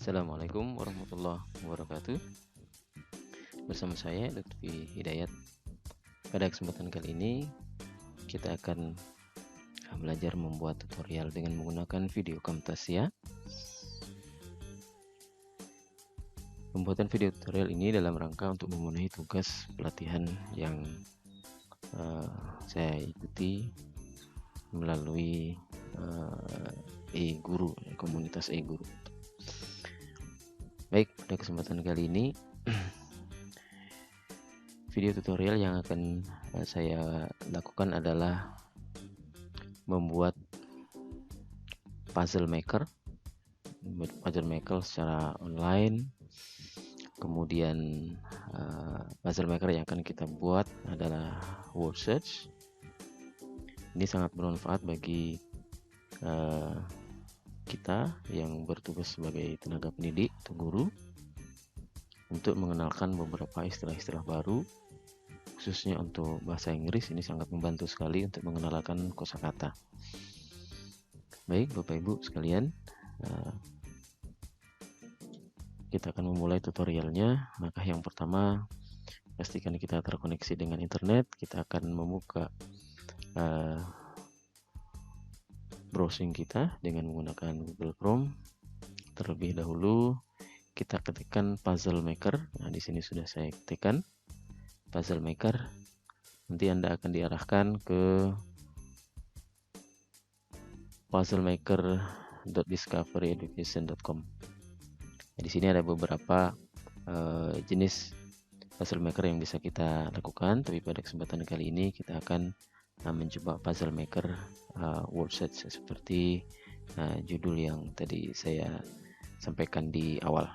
Assalamualaikum warahmatullahi wabarakatuh. Bersama saya Lutfi Hidayat. Pada kesempatan kali ini kita akan belajar membuat tutorial dengan menggunakan video Camtasia. Pembuatan video tutorial ini dalam rangka untuk memenuhi tugas pelatihan yang saya ikuti melalui e-guru, komunitas e-guru. Baik, pada kesempatan kali ini video tutorial yang akan saya lakukan adalah membuat puzzle maker secara online. Kemudian puzzle maker yang akan kita buat adalah word search. Ini sangat bermanfaat bagi kita yang bertugas sebagai tenaga pendidik atau guru untuk mengenalkan beberapa istilah-istilah baru, khususnya untuk bahasa Inggris. Ini sangat membantu sekali untuk mengenalkan kosakata. Baik Bapak Ibu sekalian, kita akan memulai tutorialnya. Maka yang pertama, pastikan kita terkoneksi dengan internet. Kita akan membuka browsing kita dengan menggunakan Google Chrome. Terlebih dahulu kita ketikkan puzzle maker. Nah, di sini sudah saya ketikkan puzzle maker. Nanti Anda akan diarahkan ke puzzlemaker.discoveryeducation.com. Nah, di sini ada beberapa jenis puzzle maker yang bisa kita lakukan, tapi pada kesempatan kali ini kita akan mencoba puzzle maker word search seperti judul yang tadi saya sampaikan di awal.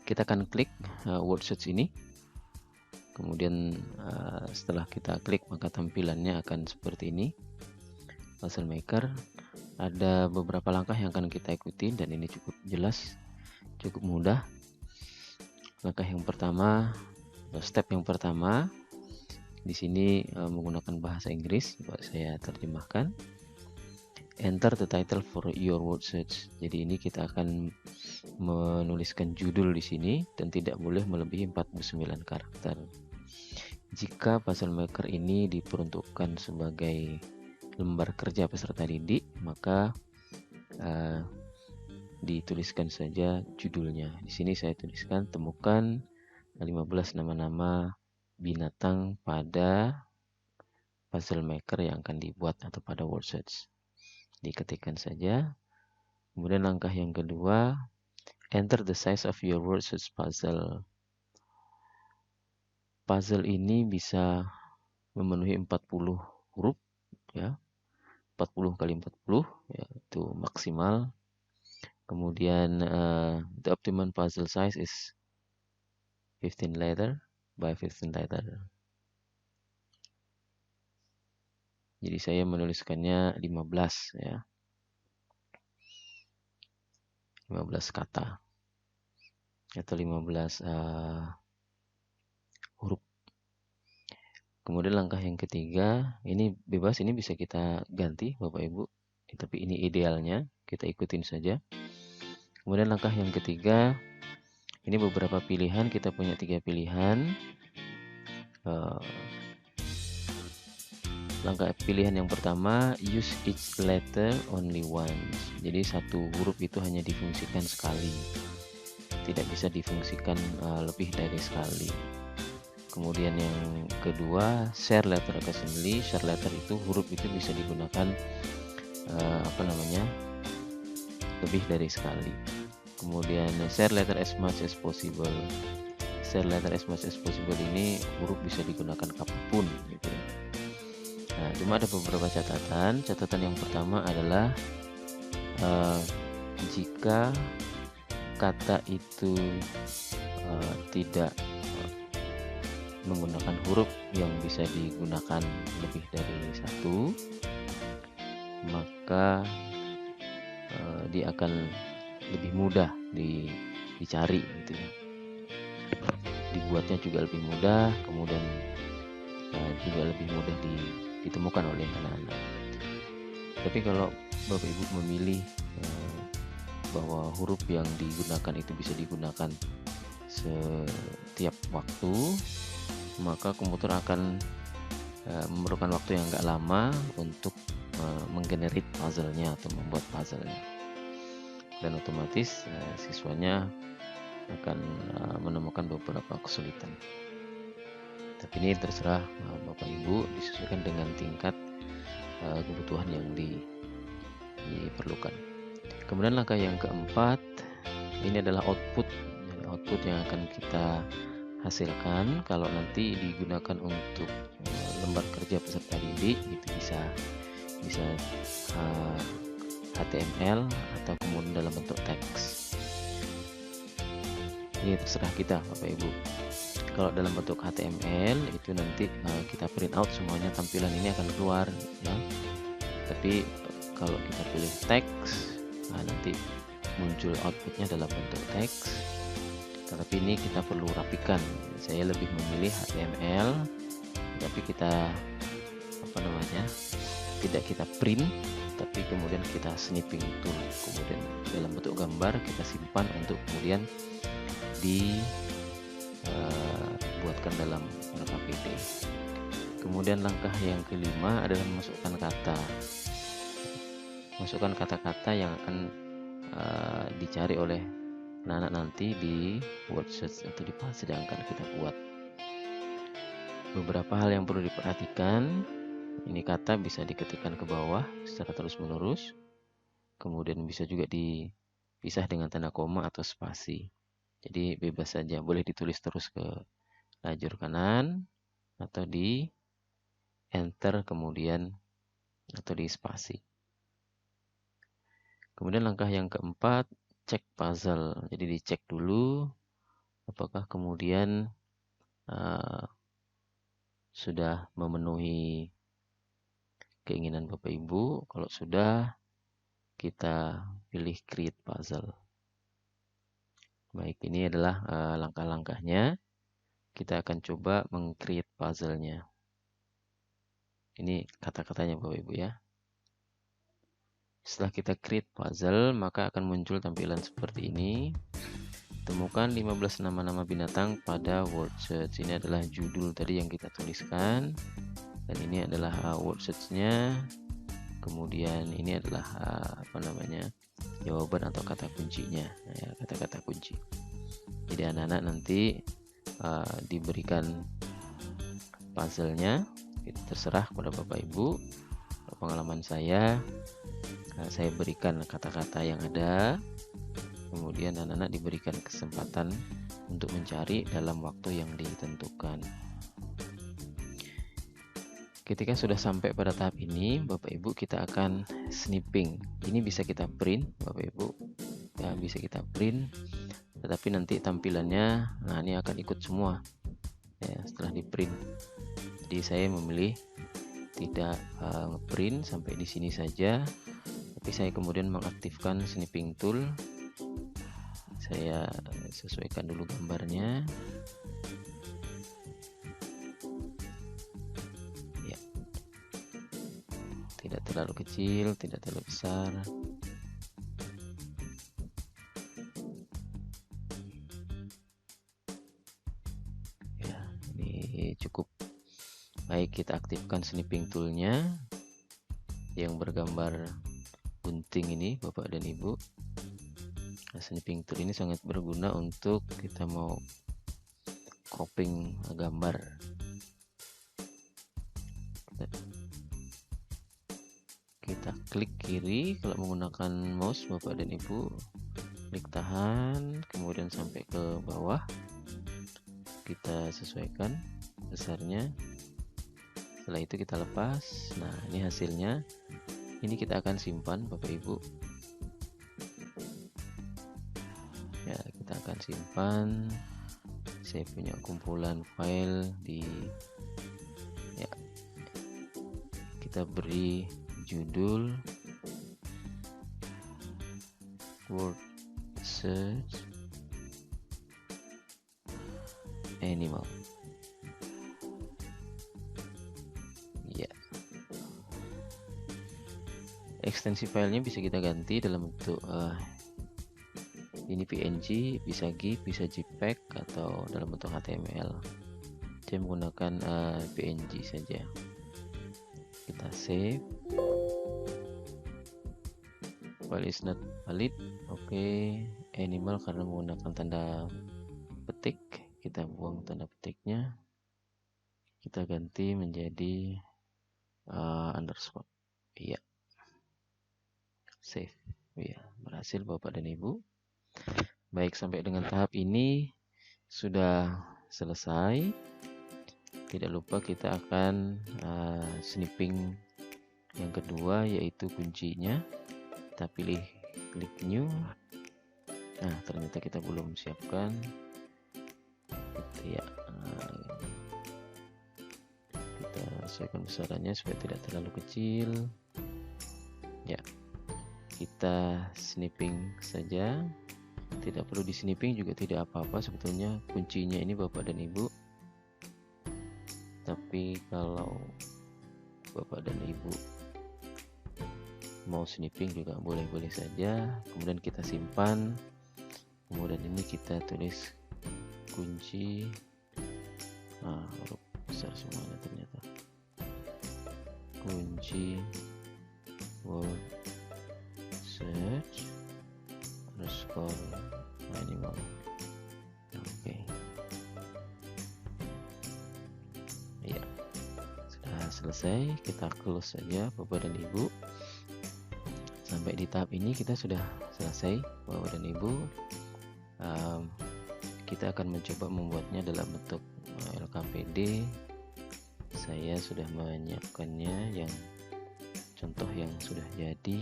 Kita akan klik word search ini. Kemudian setelah kita klik, maka tampilannya akan seperti ini. Puzzle maker, ada beberapa langkah yang akan kita ikuti dan ini cukup jelas, cukup mudah. Langkah yang pertama, step yang pertama, di sini menggunakan bahasa Inggris, saya terjemahkan. Enter the title for your word search. Jadi ini kita akan menuliskan judul di sini dan tidak boleh melebihi 49 karakter. Jika puzzle maker ini diperuntukkan sebagai lembar kerja peserta didik, maka dituliskan saja judulnya. Di sini saya tuliskan temukan 15 nama-nama binatang pada puzzle maker yang akan dibuat atau pada word search. Diketikkan saja. Kemudian langkah yang kedua, enter the size of your word search puzzle. Puzzle ini bisa memenuhi 40 huruf, ya. 40 kali 40, ya, itu maksimal. Kemudian the optimum puzzle size is 15 letter by 15 letter. Jadi saya menuliskannya 15, ya. 15 kata atau 15 huruf. Kemudian langkah yang ketiga, ini bebas, ini bisa kita ganti Bapak Ibu, tapi ini idealnya, kita ikutin saja. Kemudian langkah yang ketiga, ini beberapa pilihan, kita punya 3 pilihan. Langkah pilihan yang pertama, use each letter only once. Jadi satu huruf itu hanya difungsikan sekali, tidak bisa difungsikan lebih dari sekali. Kemudian yang kedua, share letter occasionally. Share letter itu huruf itu bisa digunakan lebih dari sekali. Kemudian share letter as much as possible. Share letter as much as possible ini huruf bisa digunakan kapanpun, gitu ya. Nah, cuma ada beberapa catatan. Catatan yang pertama adalah jika kata itu tidak menggunakan huruf yang bisa digunakan lebih dari satu, maka dia akan lebih mudah dicari, gitu ya. Dibuatnya juga lebih mudah, kemudian juga lebih mudah ditemukan oleh anak-anak. Tapi kalau Bapak Ibu memilih bahwa huruf yang digunakan itu bisa digunakan setiap waktu, maka komputer akan memerlukan waktu yang agak lama untuk menggenerate puzzle-nya atau membuat puzzle-nya, dan otomatis siswanya akan menemukan beberapa kesulitan. Tapi ini terserah Bapak Ibu, disesuaikan dengan tingkat kebutuhan yang diperlukan. Kemudian langkah yang keempat, ini adalah output. Jadi output yang akan kita hasilkan kalau nanti digunakan untuk lembar kerja peserta didik, itu bisa HTML atau kemudian dalam bentuk teks. Ini terserah kita Bapak Ibu. Kalau dalam bentuk HTML itu nanti kita print out semuanya, tampilan ini akan keluar ya. Tapi kalau kita pilih teks, nanti muncul outputnya dalam bentuk teks. Tetapi ini kita perlu rapikan. Saya lebih memilih HTML, tapi kita tidak kita print, tapi kemudian kita snipping tool, kemudian dalam bentuk gambar kita simpan untuk kemudian dibuatkan dalam RKPD. Kemudian langkah yang kelima adalah masukkan kata-kata yang akan dicari oleh anak-anak nanti di word search atau di puzzle yang akan kita buat. Beberapa hal yang perlu diperhatikan, ini kata bisa diketikkan ke bawah secara terus-menerus, kemudian bisa juga dipisah dengan tanda koma atau spasi. Jadi bebas saja, boleh ditulis terus ke lajur kanan atau di enter kemudian atau di spasi. Kemudian langkah yang keempat, cek puzzle. Jadi dicek dulu apakah kemudian sudah memenuhi keinginan Bapak Ibu. Kalau sudah, kita pilih create puzzle. Baik, ini adalah langkah-langkahnya. Kita akan coba meng-create puzzle-nya. Ini kata-katanya Bapak Ibu ya. Setelah kita create puzzle, maka akan muncul tampilan seperti ini. Temukan 15 nama-nama binatang pada word search. Ini adalah judul tadi yang kita tuliskan. Dan ini adalah word search-nya. Kemudian ini adalah jawaban atau kata kuncinya, ya, kata-kata kunci. Jadi anak-anak nanti diberikan puzzle-nya, itu terserah kepada Bapak Ibu. Pengalaman saya berikan kata-kata yang ada, kemudian anak-anak diberikan kesempatan untuk mencari dalam waktu yang ditentukan. Ketika sudah sampai pada tahap ini, Bapak Ibu, kita akan snipping. Ini bisa kita print, Bapak Ibu. Ya, bisa kita print. Tetapi nanti tampilannya, ini akan ikut semua. Ya, setelah di print. Jadi saya memilih tidak nge-print sampai di sini saja. Tapi saya kemudian mengaktifkan snipping tool. Saya sesuaikan dulu gambarnya. Tidak terlalu kecil, tidak terlalu besar. Ya, ini cukup. Baik, kita aktifkan snipping toolnya yang bergambar gunting ini, Bapak dan Ibu. Snipping tool ini sangat berguna untuk kita mau cropping gambar. Kita klik kiri kalau menggunakan mouse Bapak dan Ibu, klik tahan, kemudian sampai ke bawah, kita sesuaikan besarnya. Setelah itu kita lepas. Nah, ini hasilnya. Ini kita akan simpan Bapak Ibu. Ya, kita akan simpan. Saya punya kumpulan file kita beri judul word search animal. Ya, ekstensi filenya bisa kita ganti dalam bentuk Ini PNG, bisa GIF, bisa JPEG atau dalam bentuk HTML. Saya menggunakan PNG saja. Kita save. File is not valid. Oke, animal karena menggunakan tanda petik, kita buang tanda petiknya. Kita ganti menjadi underscore. Iya. Save. Iya, berhasil Bapak dan Ibu. Baik, sampai dengan tahap ini sudah selesai. Tidak lupa kita akan snipping yang kedua, yaitu kuncinya. Kita pilih klik new. Nah, ternyata kita belum siapkan. Ya, kita sesuaikan besarannya supaya tidak terlalu kecil. Ya, kita snipping saja. Tidak perlu di snipping juga tidak apa-apa sebetulnya, kuncinya ini Bapak dan Ibu. Tapi kalau Bapak dan Ibu mau snipping juga boleh-boleh saja. Kemudian kita simpan. Kemudian ini kita tulis kunci. Huruf besar semuanya ternyata. Kunci word search underscore animal. Oke. Ya, sudah selesai. Kita close saja Bapak dan Ibu. Sampai di tahap ini kita sudah selesai Bapak dan Ibu. Kita akan mencoba membuatnya dalam bentuk LKPD. Saya sudah menyiapkannya, yang contoh yang sudah jadi.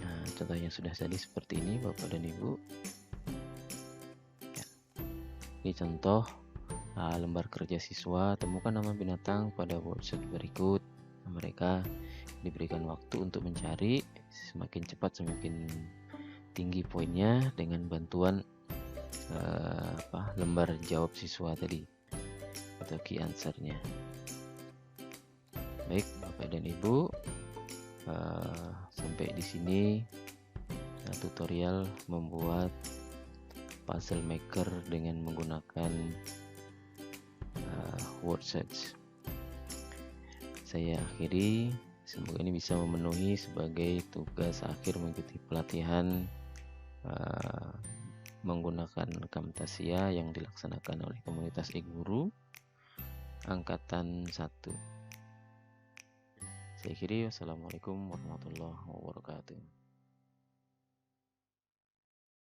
Nah, contoh yang sudah jadi seperti ini Bapak dan Ibu. Ya. Ini contoh lembar kerja siswa. Temukan nama binatang pada worksheet berikut. Mereka diberikan waktu untuk mencari, semakin cepat semakin tinggi poinnya dengan bantuan lembar jawab siswa tadi atau key answer-nya. Baik Bapak dan Ibu, sampai di sini tutorial membuat puzzle maker dengan menggunakan word search. Saya akhiri. Semoga ini bisa memenuhi sebagai tugas akhir mengikuti pelatihan menggunakan Camtasia yang dilaksanakan oleh komunitas e-guru angkatan 1. Saya akhiri. Wassalamualaikum warahmatullahi wabarakatuh.